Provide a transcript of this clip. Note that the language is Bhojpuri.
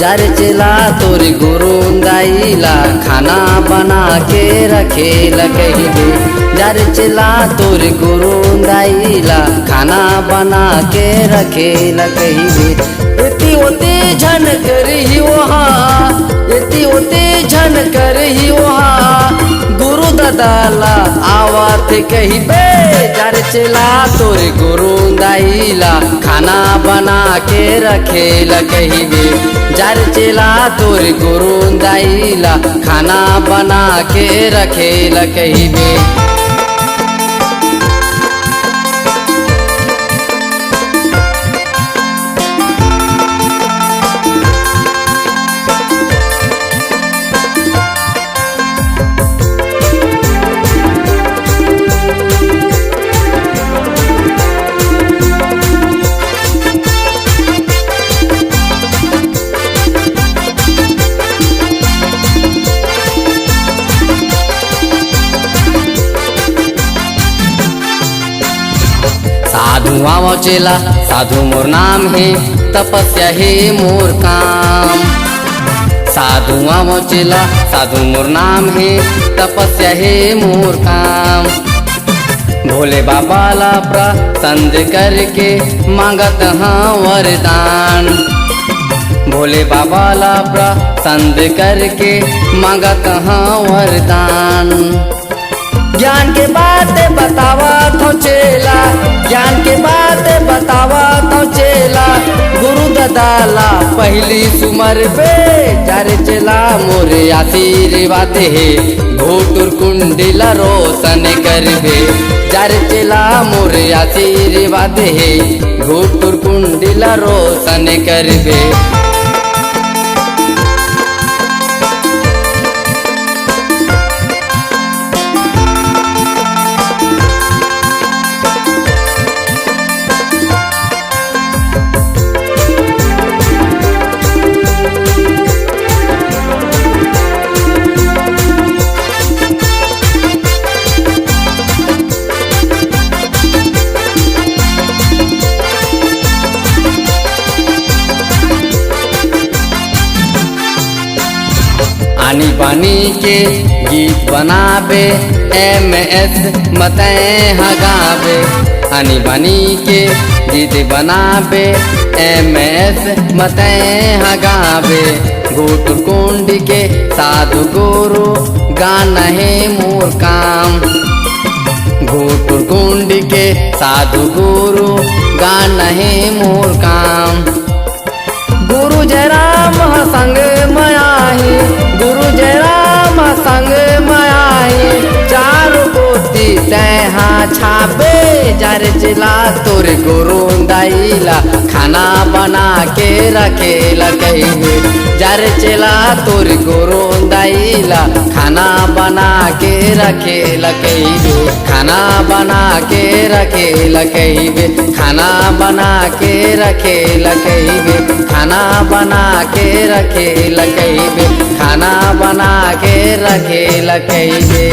जार चला तोर गुरु दाइला खाना बना के रखे लकहिबे। जार चला तोर गुरु दाइला खाना बना के रखे लकहिबे। इति ओते झन करही वहाँ, इति ओते झन करही वहाँ, गुरु ददाला आवत कहिबे। जार चला तोर गुरु दाइला खाना बना के रखे लकहिबे। जार चला तोर गुरु दाइला खाना बना के रखे लकहिबे। साधु आवो चेला साधु मोर नाम है, तपस्या है मोर काम। साधु आवो चेला साधु मोर नाम है, तपस्या है मोर काम। भोले बाबा ला प्रसन्न करके मांगत हाँ वरदान। भोले बाबा ला प्रसन्न करके मांगत हाँ वरदान। ज्ञान के बात बतावा तो चेला, ज्ञान के बात बतावा तो चेला, गुरु ददाला पहली सुमर पे। जार चला मोरे आशीर्वाद है, घोटुर कुंडला रोशन करबे। जार चला मोरे आशीर्वाद है, घोटुर कुंडला रोशन करबे। आनी बानी के गीत बनाबे, MS मते हगाबे। आनी बानी के गीत बनाबे, MS मते हगाबे। घोटुर कुंड के साधु गुरु गाना है मोर काम। घोटुर कुंड के साधु गुरु गाना है मोर काम। गुरु जयराम संग मयाही, गुरु जयराम संग मयाही, चारों कोटि तैहा छापे। जार चला तोर गुरु दाइला खाना बना के रखे लकहिबे। जार चला तोर गुरु दाइला खाना बना के रखे लकहिबे। खाना बना के रखे लकहिबे। खाना बना के रखे लकहिबे। खाना बना के रखे लकहिबे। खाना बना के रखे लकहिबे।